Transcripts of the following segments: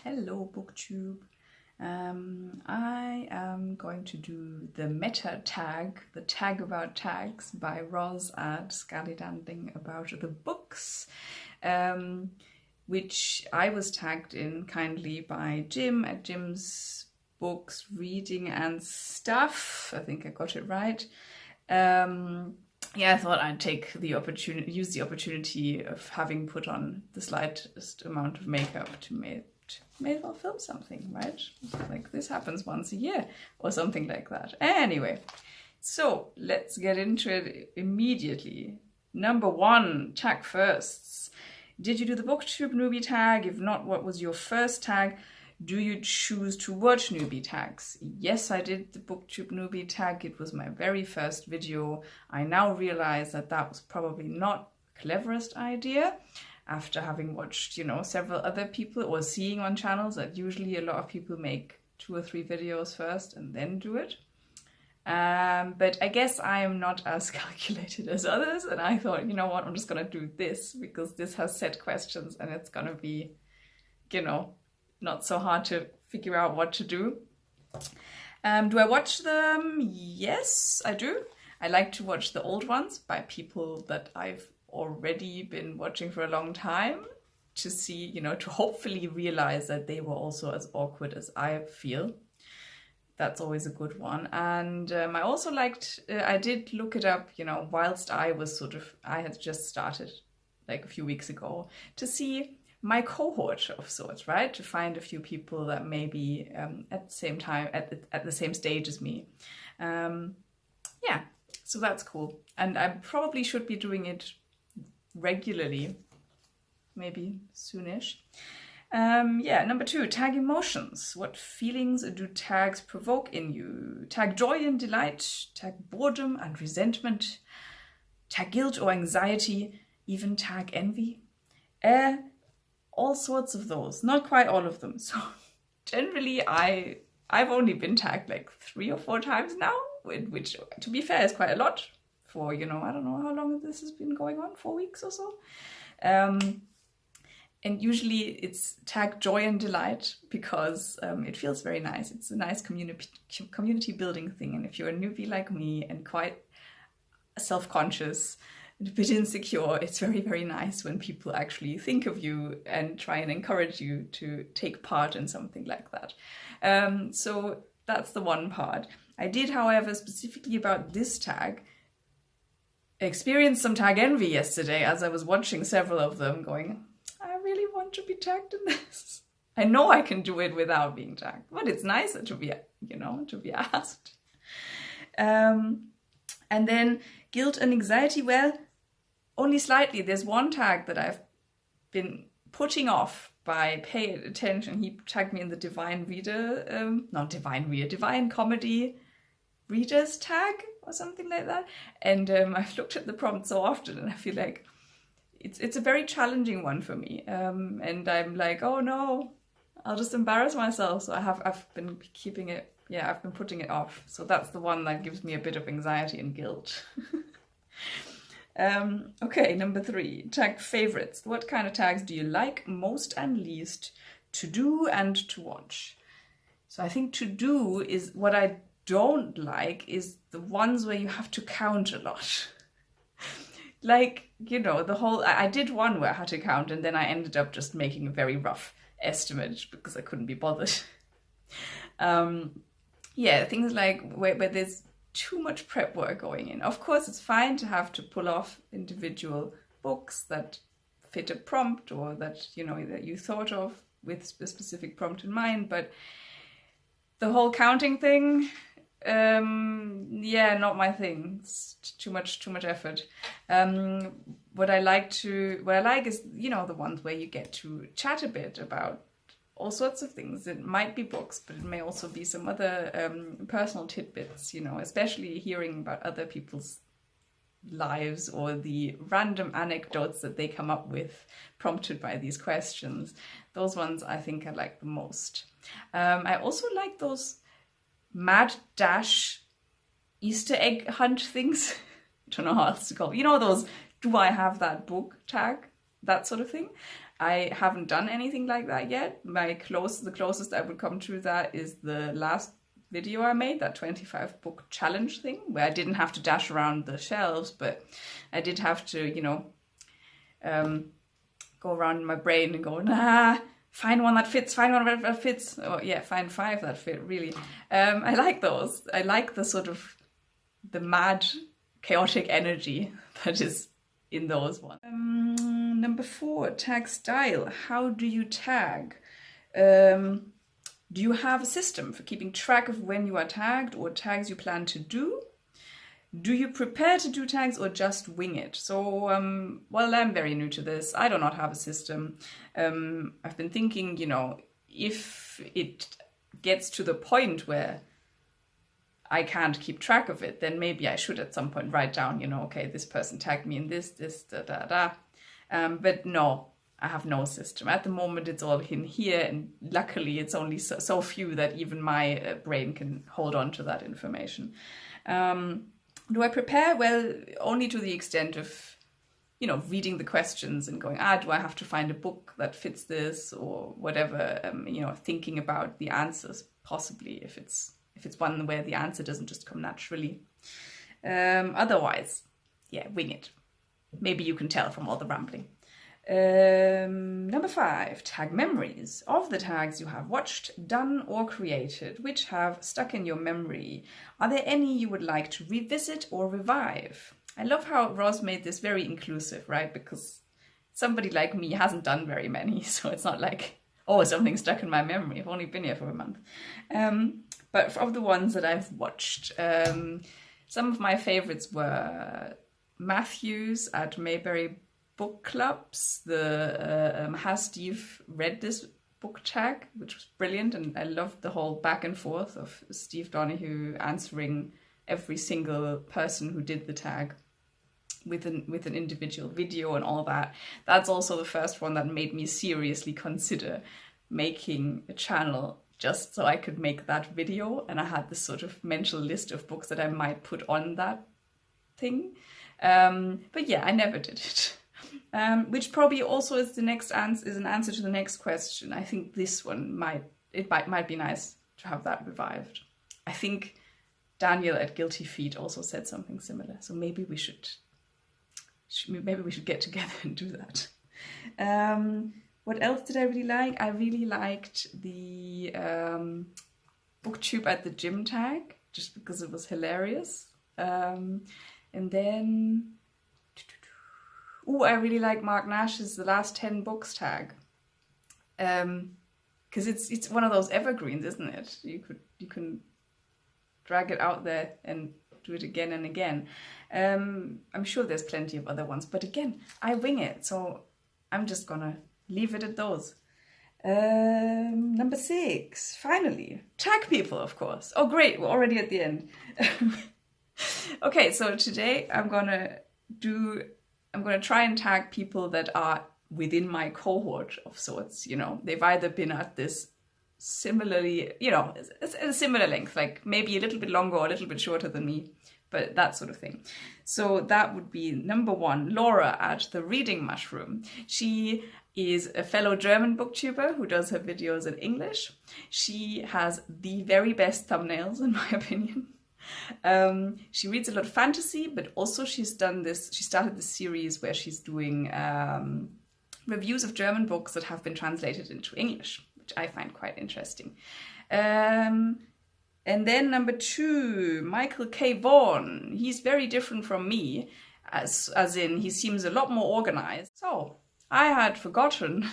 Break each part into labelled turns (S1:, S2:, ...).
S1: Hello Booktube. I am going to do the meta tag, the tag about tags by Roz at Scallydanding about the books, which I was tagged in kindly by Jim at Jim's Books, Reading and Stuff. I think I got it right. Yeah, I thought I'd use the opportunity of having put on the slightest amount of makeup to may as well film something, right? Like this happens once a year or something like that. Anyway, so let's get into it immediately. Number one, tag firsts. Did you do the Booktube Newbie Tag? If not, what was your first tag? Do you choose to watch Newbie Tags? Yes, I did the Booktube Newbie Tag. It was my very first video. I now realize that that was probably not the cleverest idea after having watched, several other people or seeing on channels that usually a lot of people make 2 or 3 videos first and then do it. But I guess I am not as calculated as others, and I thought, you know what, I'm just gonna do this because this has set questions and it's gonna be, not so hard to figure out what to do. Do I watch them? Yes, I do. I like to watch the old ones by people that I've already been watching for a long time to see, to hopefully realize that they were also as awkward as I feel. That's always a good one. And I also liked, I did look it up, whilst I had just started like a few weeks ago to see my cohort of sorts, right? To find a few people that may be at the same time, at the same stage as me. Yeah, so that's cool. And I probably should be doing it regularly, maybe soonish. Yeah, number 2, tag emotions. What feelings do tags provoke in you? Tag joy and delight, tag boredom and resentment, tag guilt or anxiety, even tag envy. All sorts of those, not quite all of them. So generally I've only been tagged like 3 or 4 times now, which to be fair is quite a lot for, I don't know how long this has been going on, 4 weeks or so. And usually it's tag joy and delight because it feels very nice. It's a nice community building thing. And if you're a newbie like me and quite self-conscious, a bit insecure, it's very, very nice when people actually think of you and try and encourage you to take part in something like that. So that's the one part. I did, however, specifically about this tag, experienced some tag envy yesterday as I was watching several of them going, I really want to be tagged in this. I know I can do it without being tagged, but it's nicer to be, to be asked. And then guilt and anxiety, well, only slightly. There's one tag that I've been putting off by paying attention. He tagged me in the Divine Comedy Readers tag or something like that. And I've looked at the prompt so often and I feel like it's a very challenging one for me. And I'm like, oh no, I'll just embarrass myself. So I've been keeping it. Yeah, I've been putting it off. So that's the one that gives me a bit of anxiety and guilt. Okay, number 3, tag favorites. What kind of tags do you like most and least to do and to watch? So I think to do is what I don't like is the ones where you have to count a lot. Like, the whole, I did one where I had to count and then I ended up just making a very rough estimate because I couldn't be bothered. Yeah, things like where there's too much prep work going in. Of course, it's fine to have to pull off individual books that fit a prompt or that, that you thought of with a specific prompt in mind, but the whole counting thing, yeah, not my thing. It's too much effort. What I like is, the ones where you get to chat a bit about all sorts of things. It might be books, but it may also be some other personal tidbits, especially hearing about other people's lives or the random anecdotes that they come up with prompted by these questions. Those ones I think I like the most. I also like those mad dash Easter egg hunt things. I don't know how else to call it. Those do I have that book tag, that sort of thing. I haven't done anything like that yet. The closest I would come to that is the last video I made, that 25 book challenge thing, where I didn't have to dash around the shelves, but I did have to, you know, go around in my brain and go, nah, find one that fits, find one that fits. Or yeah, find 5 that fit, really. I like those. I like the sort of the mad, chaotic energy that is in those ones. Number 4, tag style. How do you tag? Do you have a system for keeping track of when you are tagged or tags you plan to do? Do you prepare to do tags or just wing it? So, well, I'm very new to this. I do not have a system. I've been thinking, you know, if it gets to the point where I can't keep track of it, then maybe I should at some point write down, you know, okay, this person tagged me in this, da. But no, I have no system. At the moment, it's all in here, and luckily it's only so few that even my brain can hold on to that information. Do I prepare? Well, only to the extent of, you know, reading the questions and going, do I have to find a book that fits this or whatever, you know, thinking about the answers, possibly, if it's one where the answer doesn't just come naturally. Otherwise, yeah, wing it. Maybe you can tell from all the rambling. Number 5, tag memories. Of the tags you have watched, done or created, which have stuck in your memory, are there any you would like to revisit or revive? I love how Ross made this very inclusive, right? Because somebody like me hasn't done very many, so it's not like, oh, something stuck in my memory. I've only been here for a month. But of the ones that I've watched, some of my favorites were Matthews at Mayberry Book Clubs, the Has Steve Read This book tag, which was brilliant, and I loved the whole back and forth of Steve Donahue answering every single person who did the tag with an individual video and all that. That's also the first one that made me seriously consider making a channel just so I could make that video, and I had this sort of mental list of books that I might put on that thing. But yeah, I never did it. Which probably also is an answer to the next question. I think this one might be nice to have that revived. I think Daniel at Guilty Feet also said something similar, so maybe we should get together and do that. What else did I really like? I really liked the Booktube at the Gym tag, just because it was hilarious. And then, I really like Mark Nash's The Last 10 Books tag. Because it's one of those evergreens, isn't it? You can drag it out there and do it again and again. I'm sure there's plenty of other ones, but again, I wing it, so I'm just gonna leave it at those. Number 6, finally, tag people, of course. Oh great, we're already at the end. Okay, so today I'm gonna try and tag people that are within my cohort of sorts. You know, they've either been at this similarly, you know, it's a similar length, like maybe a little bit longer or a little bit shorter than me, but that sort of thing. So that would be number 1, Laura at The Reading Mushroom. She is a fellow German booktuber who does her videos in English. She has the very best thumbnails, in my opinion. She reads a lot of fantasy, but also she started this series where she's doing reviews of German books that have been translated into English, which I find quite interesting. And then number 2, Michael K. Vaughan. He's very different from me, as in he seems a lot more organized. So I had forgotten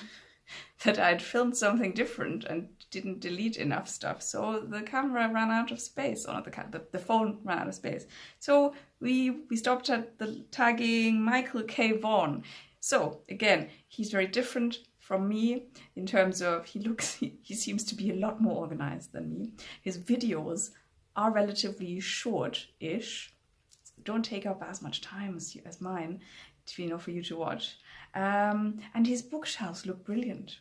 S1: that I'd filmed something different and didn't delete enough stuff, so the camera ran out of space, or not the phone ran out of space. So we stopped at the tagging Michael K. Vaughan. So again, he's very different from me in terms of he seems to be a lot more organized than me. His videos are relatively short-ish, don't take up as much time as mine, you know, for you to watch. And his bookshelves look brilliant.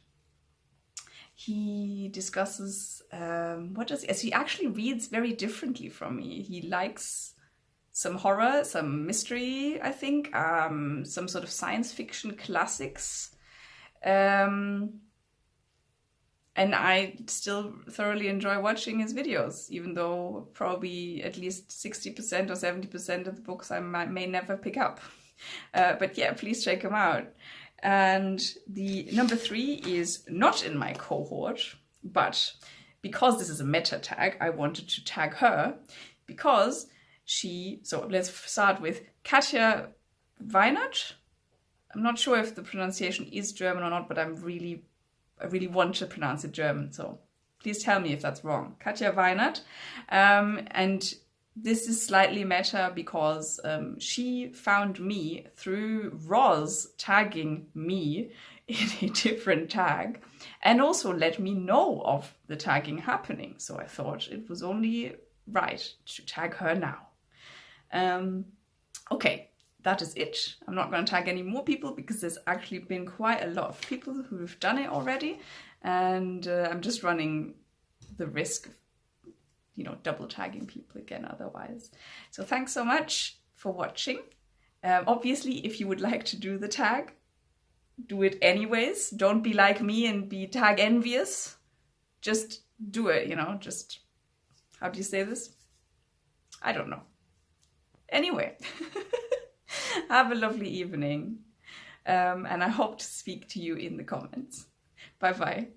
S1: He discusses, he actually reads very differently from me. He likes some horror, some mystery, I think, some sort of science fiction classics. And I still thoroughly enjoy watching his videos, even though probably at least 60% or 70% of the books I may never pick up. But yeah, please check him out. And the number 3 is not in my cohort, but because this is a meta tag, I wanted to tag her because so let's start with Katja Weinert. I'm not sure if the pronunciation is German or not, but I really want to pronounce it German, so please tell me if that's wrong. Katja Weinert. And this is slightly meta because she found me through Roz tagging me in a different tag and also let me know of the tagging happening. So I thought it was only right to tag her now. Okay. That is it. I'm not going to tag any more people because there's actually been quite a lot of people who've done it already, and I'm just running the risk of, double tagging people again otherwise. So thanks so much for watching. Obviously, if you would like to do the tag, do it anyways. Don't be like me and be tag envious. Just do it, just, how do you say this? I don't know. Anyway. Have a lovely evening, and I hope to speak to you in the comments. Bye bye.